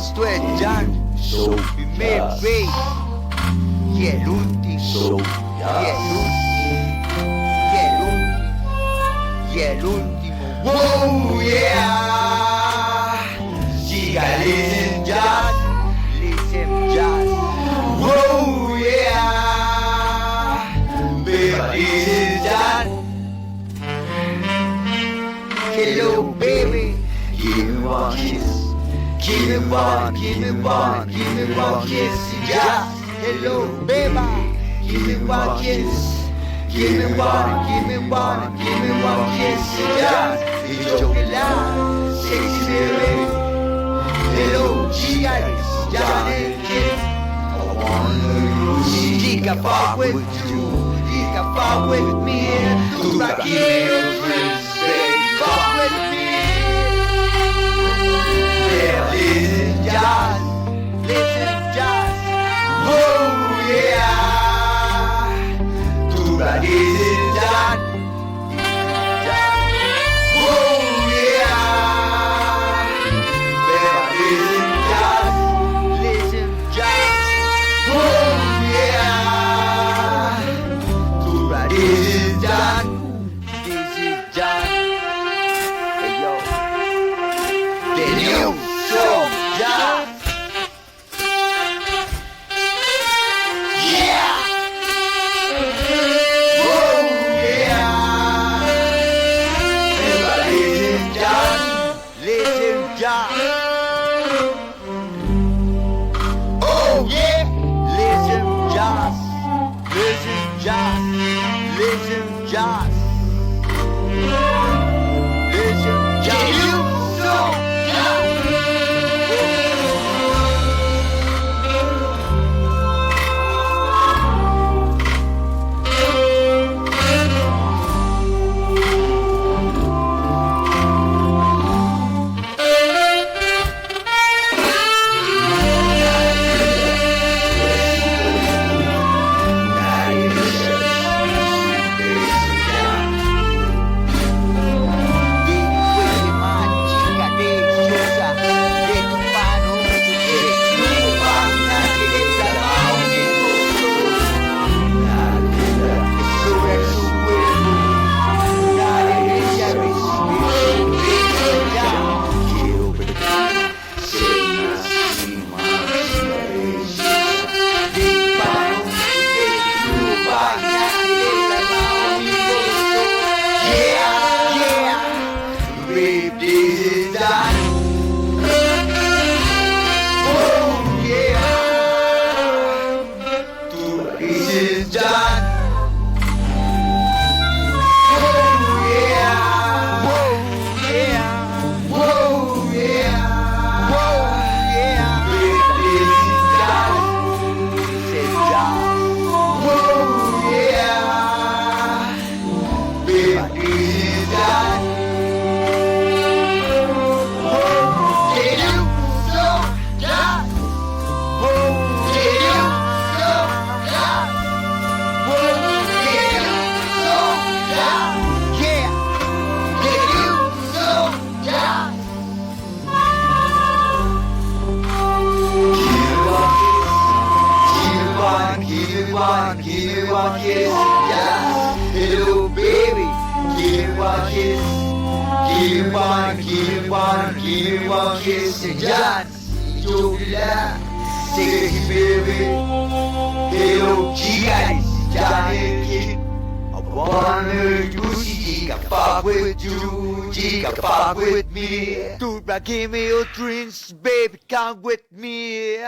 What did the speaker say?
Esto es Jan, so primer rey y el último, y el último, y el último, y el último. Wow, yeah. Chica, listen jazz, listen jazz. Wow, yeah. Baby, listen jazz. Hello, baby. Give me one kiss. Give me one, give me one, give me one kiss. Yeah. Hello, baby. Give me one kiss. Give me one, give me one, give me one kiss. Yeah. Y yo que la sexy baby. Hello, chicas. Ya el kid. I wanna you. She can fuck with you. She can fuck with me. To rock you, baby. Fuck with me. Yeah, listen jazz, listen jazz. Oh yeah, to the listen jazz. Oh yeah, baby, listen jazz, listen jazz. Oh yeah, to the listen jazz, listen jazz. Hey yo, the new show jazz. Yeah. Oh yeah. Everybody listen jazz, listen jazz. Oh yeah. Listen jazz, listen jazz, listen jazz. Listen jazz. You know jazz. Give me one kiss, yeah. Hello, baby. Give me one kiss. Give me one, give me one, give me one kiss, yeah. Yo, la, sexy baby. Hello, chicas, ya el kid. I wanna you, she can fuck with you, she can fuck with me. Dude, give me your drinks, baby, come with me.